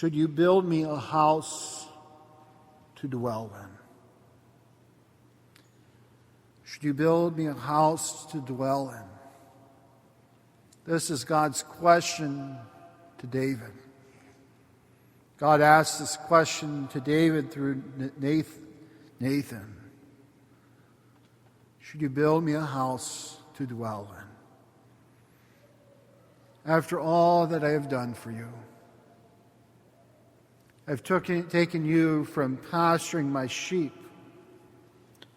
Should you build me a house to dwell in? Should you build me a house to dwell in? This is God's question to David. God asked this question to David through Nathan. Should you build me a house to dwell in? After all that I have done for you, I've taken you from pasturing my sheep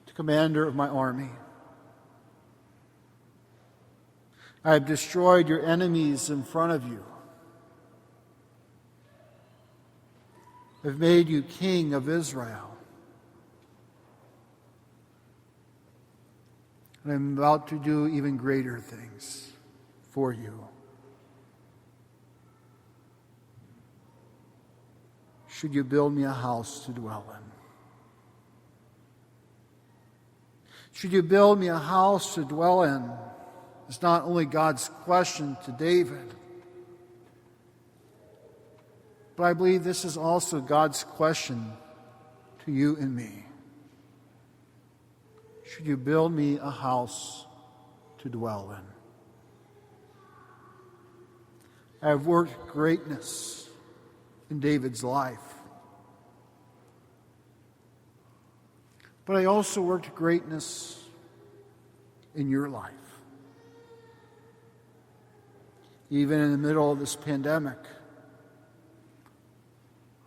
to commander of my army. I have destroyed your enemies in front of you. I've made you king of Israel. And I'm about to do even greater things for you. Should you build me a house to dwell in? Should you build me a house to dwell in? It's not only God's question to David, but I believe this is also God's question to you and me. Should you build me a house to dwell in? I have worked greatness in David's life, but I also worked greatness in your life. Even in the middle of this pandemic,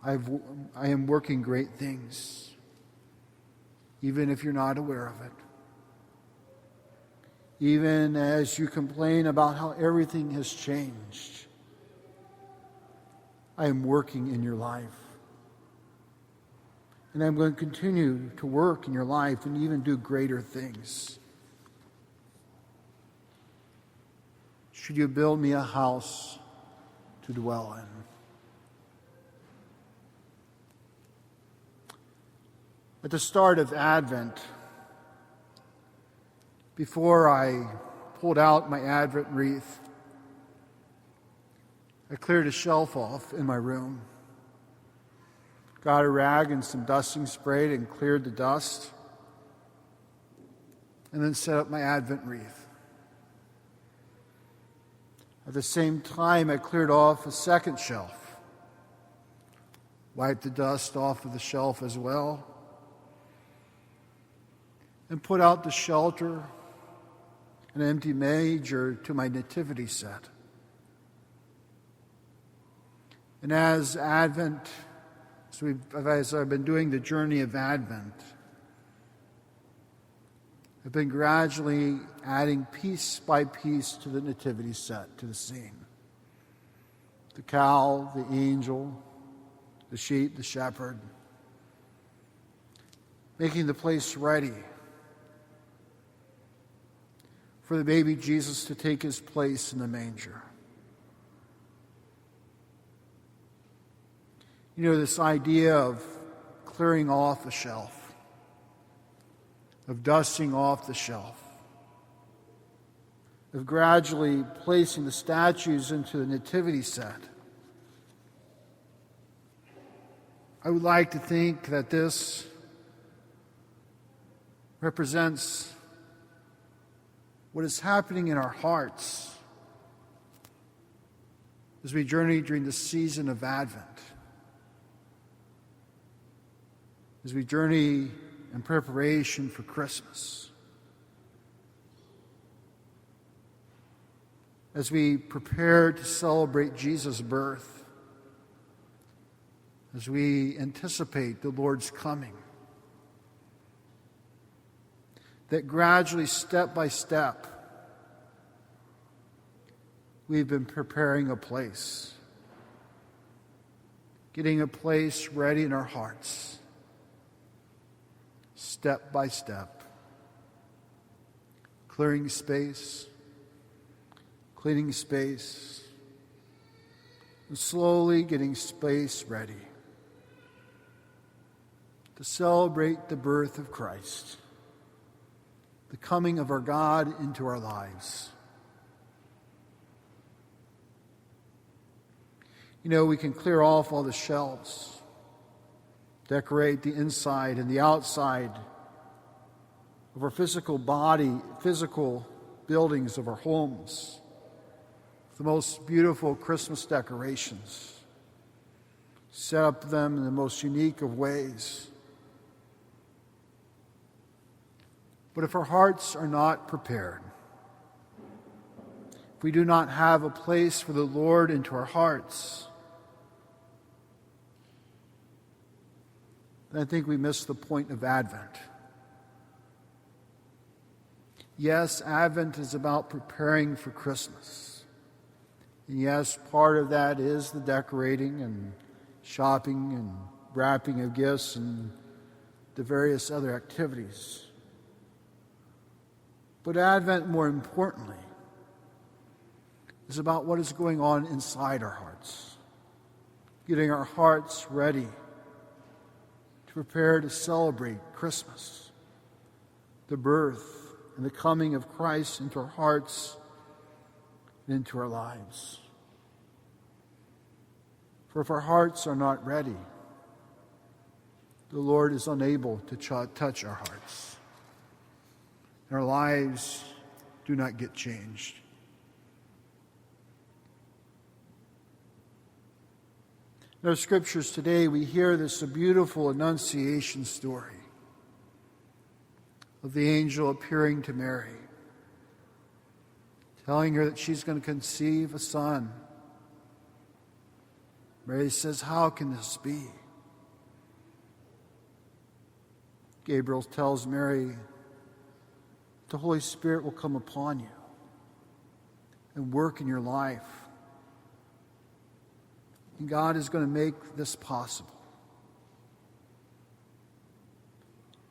I am working great things, even if you're not aware of it. Even as you complain about how everything has changed, I am working in your life. And I'm going to continue to work in your life and even do greater things. Should you build me a house to dwell in? At the start of Advent, before I pulled out my Advent wreath, I cleared a shelf off in my room, got a rag and some dusting spray and cleared the dust, and then set up my Advent wreath. At the same time, I cleared off a second shelf, wiped the dust off of the shelf as well, and put out the shelter, an empty manger to my nativity set. And as I've been doing the journey of Advent, I've been gradually adding piece by piece to the nativity set, to the scene. The cow, the angel, the sheep, the shepherd, making the place ready for the baby Jesus to take his place in the manger. You know, this idea of clearing off a shelf, of dusting off the shelf, of gradually placing the statues into the nativity set. I would like to think that this represents what is happening in our hearts as we journey during the season of Advent, as we journey in preparation for Christmas, as we prepare to celebrate Jesus' birth, as we anticipate the Lord's coming, that gradually, step by step, we've been preparing a place, getting a place ready in our hearts, step by step, clearing space, cleaning space, and slowly getting space ready to celebrate the birth of Christ, the coming of our God into our lives. We can clear off all the shelves, decorate the inside and the outside of our physical buildings of our homes, the most beautiful Christmas decorations, set up them in the most unique of ways. But if our hearts are not prepared, if we do not have a place for the Lord into our hearts, then I think we miss the point of Advent. Yes, Advent is about preparing for Christmas. And yes, part of that is the decorating and shopping and wrapping of gifts and the various other activities. But Advent, more importantly, is about what is going on inside our hearts, getting our hearts ready to prepare to celebrate Christmas, the birth and the coming of Christ into our hearts and into our lives. For if our hearts are not ready, the Lord is unable to touch our hearts, and our lives do not get changed. In our scriptures today, we hear this beautiful Annunciation story of the angel appearing to Mary, telling her that she's going to conceive a son. Mary says, "How can this be?" Gabriel tells Mary, the Holy Spirit will come upon you and work in your life. And God is going to make this possible.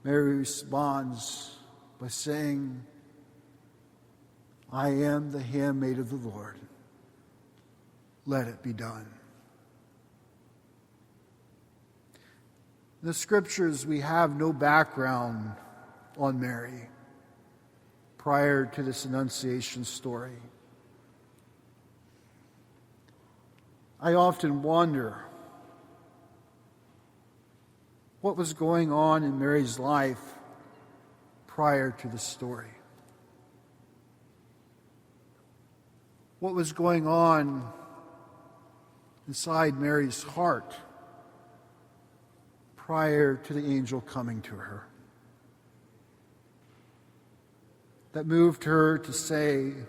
Mary responds by saying, "I am the handmaid of the Lord. Let it be done." In the scriptures, we have no background on Mary prior to this Annunciation story. I often wonder what was going on in Mary's life prior to the story. What was going on inside Mary's heart prior to the angel coming to her, that moved her to say,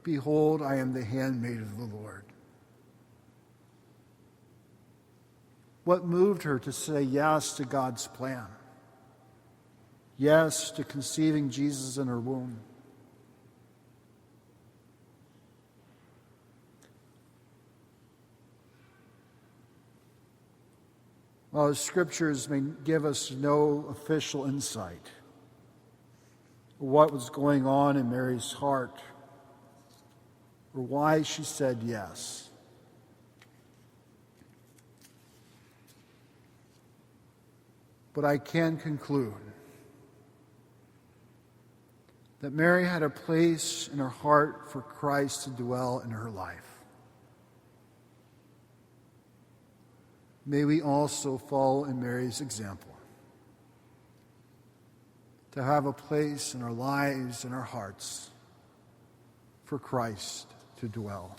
"Behold, I am the handmaid of the Lord"? What moved her to say yes to God's plan? Yes to conceiving Jesus in her womb? While the scriptures may give us no official insight of what was going on in Mary's heart or why she said yes, but I can conclude that Mary had a place in her heart for Christ to dwell in her life. May we also follow in Mary's example, to have a place in our lives and our hearts for Christ to dwell.